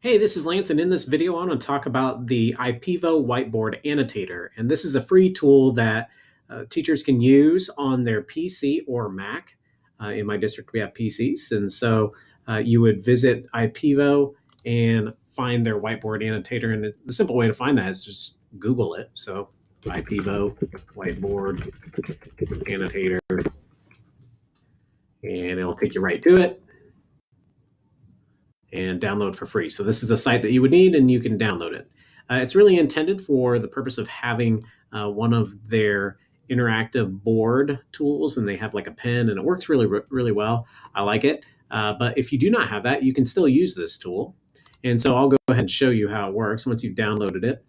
Hey, this is Lance, and in this video, I want to talk about the Ipevo Whiteboard Annotator. And this is a free tool that teachers can use on their PC or Mac. In my district, we have PCs. And so you would visit Ipevo and find their Whiteboard Annotator. And the simple way to find that is just Google it. So Ipevo Whiteboard Annotator, and it'll take you right to it and download for free. So this is the site that you would need, and you can download it. It's really intended for the purpose of having one of their interactive board tools, and they have like a pen, and it works really well. I like it. But if you do not have that, you can still use this tool. And so I'll go ahead and show you how it works once you've downloaded it.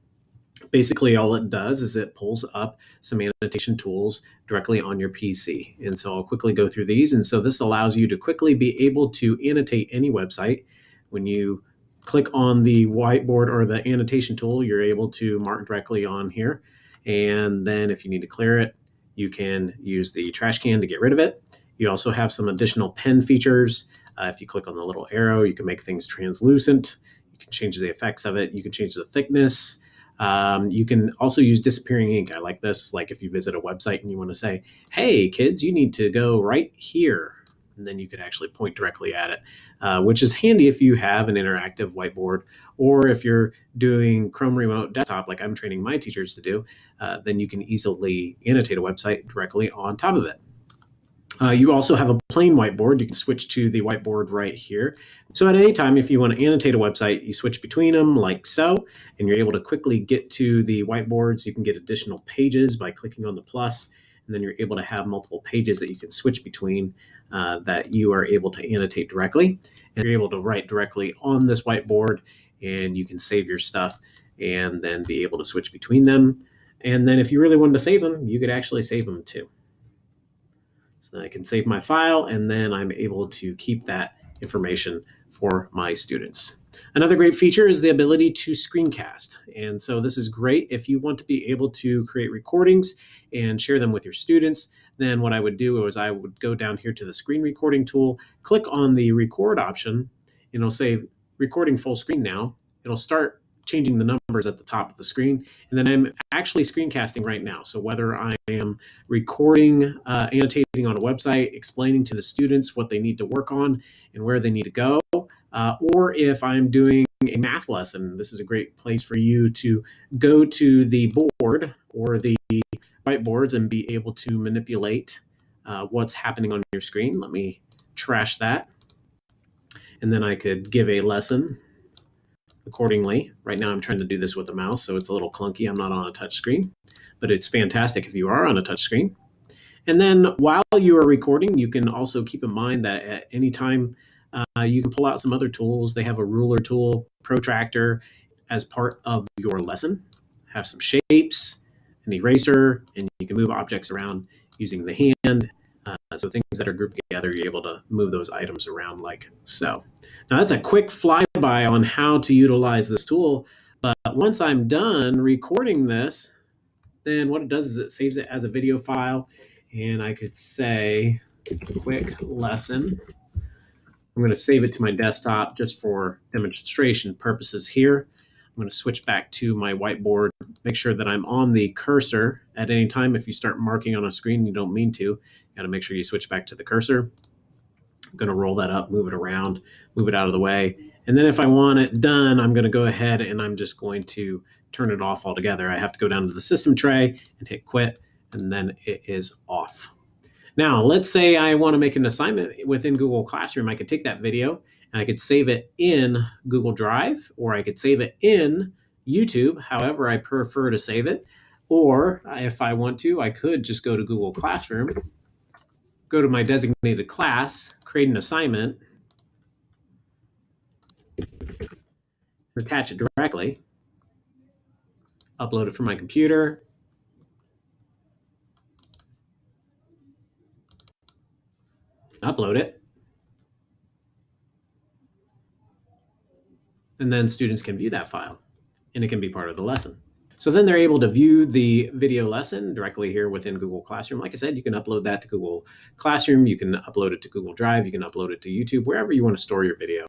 Basically, all it does is it pulls up some annotation tools directly on your PC. And so I'll quickly go through these. And so this allows you to quickly be able to annotate any website. When you click on the whiteboard or the annotation tool, you're able to mark directly on here. And then if you need to clear it, you can use the trash can to get rid of it. You also have some additional pen features. If you click on the little arrow, you can make things translucent. You can change the effects of it. You can change the thickness. You can also use disappearing ink. I like this. Like if you visit a website and you want to say, hey, kids, you need to go right here. And then you could actually point directly at it, which is handy if you have an interactive whiteboard, or if you're doing Chrome Remote Desktop, like I'm training my teachers to do, then you can easily annotate a website directly on top of it. You also have a plain whiteboard. You can switch to the whiteboard right here. So at any time, if you want to annotate a website, you switch between them like so, and you're able to quickly get to the whiteboards. You can get additional pages by clicking on the plus, and then you're able to have multiple pages that you can switch between that you are able to annotate directly. And you're able to write directly on this whiteboard, and you can save your stuff and then be able to switch between them. And then if you really wanted to save them, you could actually save them too. So I can save my file, and then I'm able to keep that information for my students. Another great feature is the ability to screencast. And so this is great if you want to be able to create recordings and share them with your students. Then what I would do is I would go down here to the screen recording tool, click on the record option, and it'll say recording full screen now. It'll start changing the numbers at the top of the screen. And then I'm actually screencasting right now. So whether I am recording, annotating on a website, explaining to the students what they need to work on and where they need to go, or if I'm doing a math lesson, this is a great place for you to go to the board or the whiteboards and be able to manipulate what's happening on your screen. Let me trash that. And then I could give a lesson accordingly. Right now I'm trying to do this with the mouse, so it's a little clunky. I'm not on a touch screen, but it's fantastic if you are on a touch screen. And then while you are recording, you can also keep in mind that at any time you can pull out some other tools. They have a ruler tool, protractor as part of your lesson, have some shapes, an eraser, and you can move objects around using the hand. So things that are grouped together, you're able to move those items around like so. Now that's a quick flyby on how to utilize this tool. But once I'm done recording this, then what it does is it saves it as a video file. And I could say quick lesson. I'm going to save it to my desktop just for demonstration purposes here. I'm going to switch back to my whiteboard, make sure that I'm on the cursor at any time. If you start marking on a screen, you don't mean to, you got to make sure you switch back to the cursor. I'm going to roll that up, move it around, move it out of the way. And then if I want it done, I'm going to go ahead and I'm just going to turn it off altogether. I have to go down to the system tray and hit quit, and then it is off. Now, let's say I want to make an assignment within Google Classroom. I could take that video and I could save it in Google Drive, or I could save it in YouTube, however I prefer to save it. Or if I want to, I could just go to Google Classroom, go to my designated class, create an assignment, attach it directly, upload it from my computer, upload it, and then students can view that file, and it can be part of the lesson. So then they're able to view the video lesson directly here within Google Classroom. Like I said, you can upload that to Google Classroom, you can upload it to Google Drive, you can upload it to YouTube, wherever you want to store your video.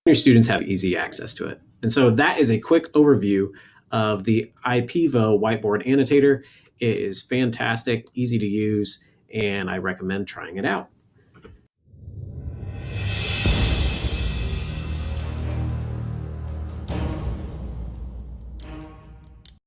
your students have easy access to it. And so that is a quick overview of the Ipevo Whiteboard Annotator. It is fantastic, easy to use, and I recommend trying it out.